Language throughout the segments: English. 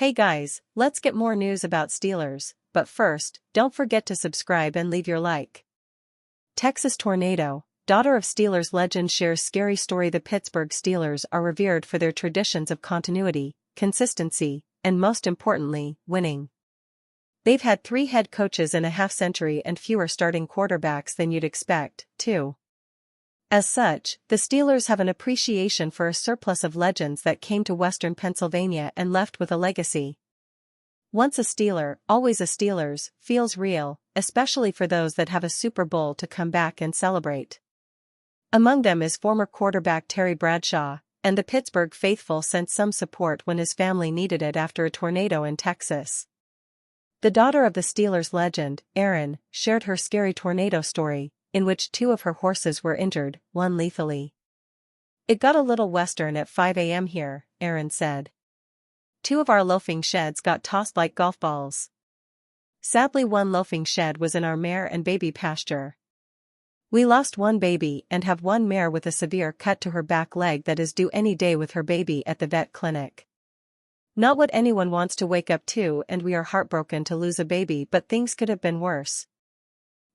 Hey guys, let's get more news about Steelers, but first, don't forget to subscribe and leave your like. Texas tornado, daughter of Steelers legend shares scary story. The Pittsburgh Steelers are revered for their traditions of continuity, consistency, and most importantly, winning. They've had 3 head coaches in a half-century and fewer starting quarterbacks than you'd expect, too. As such, the Steelers have an appreciation for a surplus of legends that came to Western Pennsylvania and left with a legacy. Once a Steeler, always a Steelers, feels real, especially for those that have a Super Bowl to come back and celebrate. Among them is former quarterback Terry Bradshaw, and the Pittsburgh faithful sent some support when his family needed it after a tornado in Texas. The daughter of the Steelers legend, Erin, shared her scary tornado story, in which 2 of her horses were injured, one lethally. "It got a little western at 5 a.m. here," Erin said. 2 of our loafing sheds got tossed like golf balls. Sadly, one loafing shed was in our mare and baby pasture. We lost one baby and have one mare with a severe cut to her back leg that is due any day with her baby at the vet clinic. Not what anyone wants to wake up to, and we are heartbroken to lose a baby, but things could have been worse.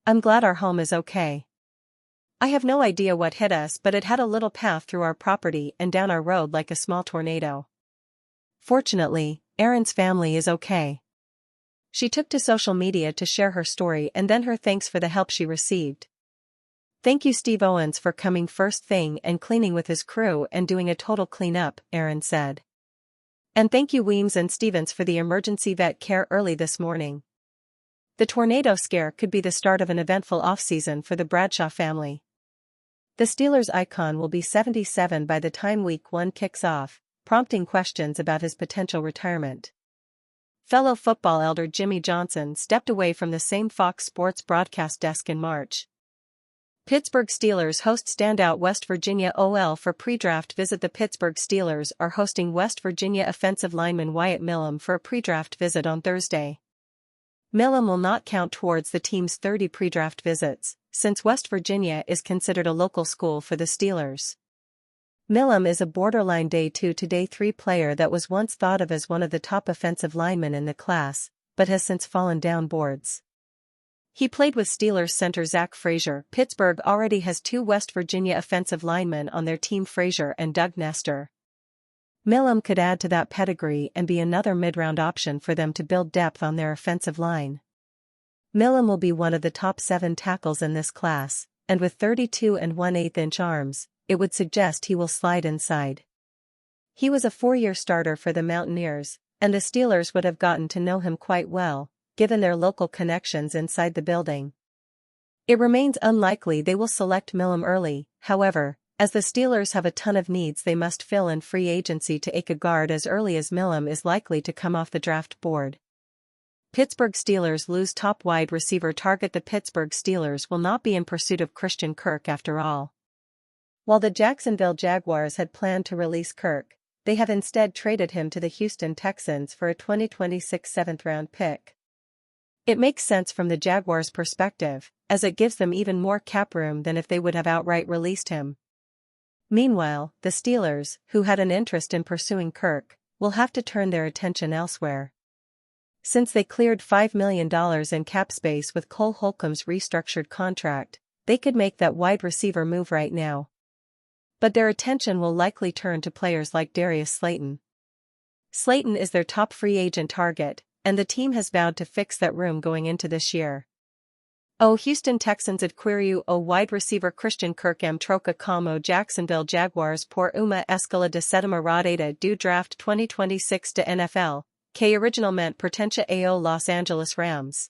I'm glad our home is okay. I have no idea what hit us, but it had a little path through our property and down our road like a small tornado. Fortunately, Erin's family is okay. She took to social media to share her story and then her thanks for the help she received. "Thank you Steve Owens for coming first thing and cleaning with his crew and doing a total cleanup," Erin said. "And thank you Weems and Stevens for the emergency vet care early this morning." The tornado scare could be the start of an eventful offseason for the Bradshaw family. The Steelers icon will be 77 by the time Week 1 kicks off, prompting questions about his potential retirement. Fellow football elder Jimmy Johnson stepped away from the same Fox Sports broadcast desk in March. Pittsburgh Steelers host standout West Virginia OL for pre-draft visit. The Pittsburgh Steelers are hosting West Virginia offensive lineman Wyatt Millam for a pre-draft visit on Thursday. Millam will not count towards the team's 30 pre-draft visits, since West Virginia is considered a local school for the Steelers. Millam is a borderline Day 2 to Day 3 player that was once thought of as one of the top offensive linemen in the class, but has since fallen down boards. He played with Steelers center Zach Frazier. Pittsburgh already has 2 West Virginia offensive linemen on their team, Frazier and Doug Nestor. Millam could add to that pedigree and be another mid-round option for them to build depth on their offensive line. Millam will be one of the top 7 tackles in this class, and with 32 1/8-inch arms, it would suggest he will slide inside. He was a 4-year starter for the Mountaineers, and the Steelers would have gotten to know him quite well, given their local connections inside the building. It remains unlikely they will select Millam early, however, as the Steelers have a ton of needs they must fill in free agency to ache a guard as early as Millam is likely to come off the draft board. Pittsburgh Steelers lose top wide receiver target. The Pittsburgh Steelers will not be in pursuit of Christian Kirk after all. While the Jacksonville Jaguars had planned to release Kirk, they have instead traded him to the Houston Texans for a 2026 7th-round pick. It makes sense from the Jaguars' perspective, as it gives them even more cap room than if they would have outright released him. Meanwhile, the Steelers, who had an interest in pursuing Kirk, will have to turn their attention elsewhere. Since they cleared $5 million in cap space with Cole Holcomb's restructured contract, they could make that wide receiver move right now. But their attention will likely turn to players like Darius Slayton. Slayton is their top free agent target, and the team has vowed to fix that room going into this year. Houston Texans adquiriu wide receiver Christian Kirk troca como Jacksonville Jaguars por uma escala de sétima rodada do draft 2026 de NFL, que originalmente pertencia ao Los Angeles Rams.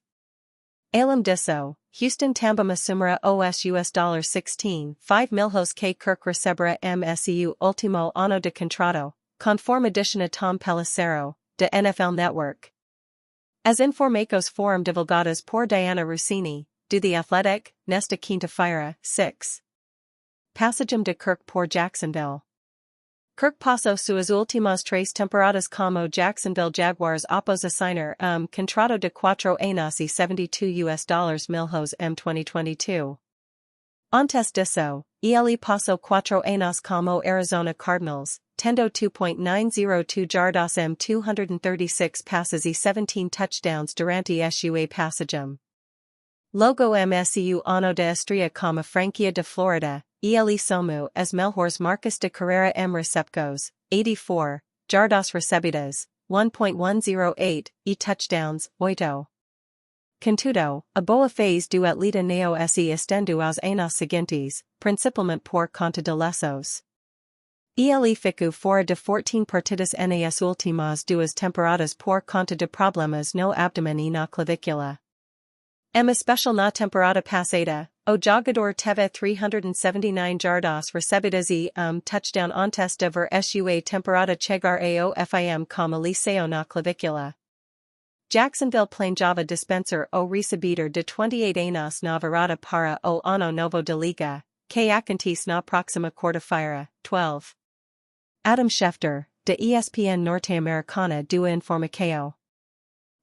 Além disso, Houston também assumirá os $16.5 milhões que Kirk receberá MSU último ano de contrato, conforme adiciona Tom Pelissero, de NFL Network. As informações foram divulgadas por Diana Russini, do The Athletic, nesta quinta-feira, 6. Passagem de Kirk por Jacksonville. Kirk passou suas últimas 3 temporadas como Jacksonville Jaguars após assinar contrato de 4 anos e $72 milhões em 2022. Antes disso, ele passou 4 anos como Arizona Cardinals, Tendo 2.902 Jardas M 236 passes e 17 touchdowns durante sua passagem. Logo MSU ano de Estria como franquia de Florida, ele somu as melhores marcas de carreira m recepcos, 84, jardas recebidas, 1.108, e touchdowns, 8. Contudo, a boa fase do atleta neo se estendo aos anos seguintes, principalmente por conta de lesos. Ele ficou fora de 14 partidas nas últimas duas temporadas por conta de problemas no abdômen e na clavícula. Especial na temporada passada, o jogador teve 379 jardas recebidas e touchdown antes de ver sua temporada chegar ao fim como liceo na clavícula. Jacksonville planejava dispensar o recebedor de 28 anos na virada para o ano novo de liga, que acontece na próxima quarta-feira, 12. Adam Schefter, de ESPN Norte-Americana do Informação.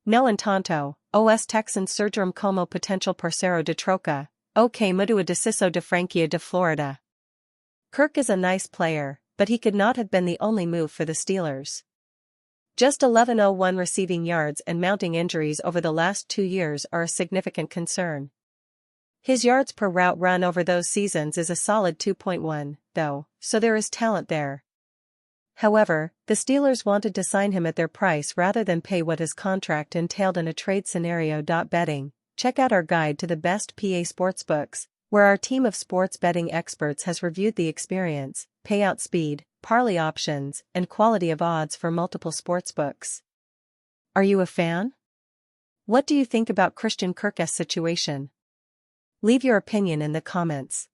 No entanto, os Texans surgiram como potential parceiro de troca, o que mudou a decisão de franquia de Florida. Kirk is a nice player, but he could not have been the only move for the Steelers. Just 1101 receiving yards and mounting injuries over the last 2 years are a significant concern. His yards per route run over those seasons is a solid 2.1, though, so there is talent there. However, the Steelers wanted to sign him at their price rather than pay what his contract entailed in a trade scenario. Betting. Check out our guide to the best PA sportsbooks, where our team of sports betting experts has reviewed the experience, payout speed, parlay options, and quality of odds for multiple sportsbooks. Are you a fan? What do you think about Christian Kirk's situation? Leave your opinion in the comments.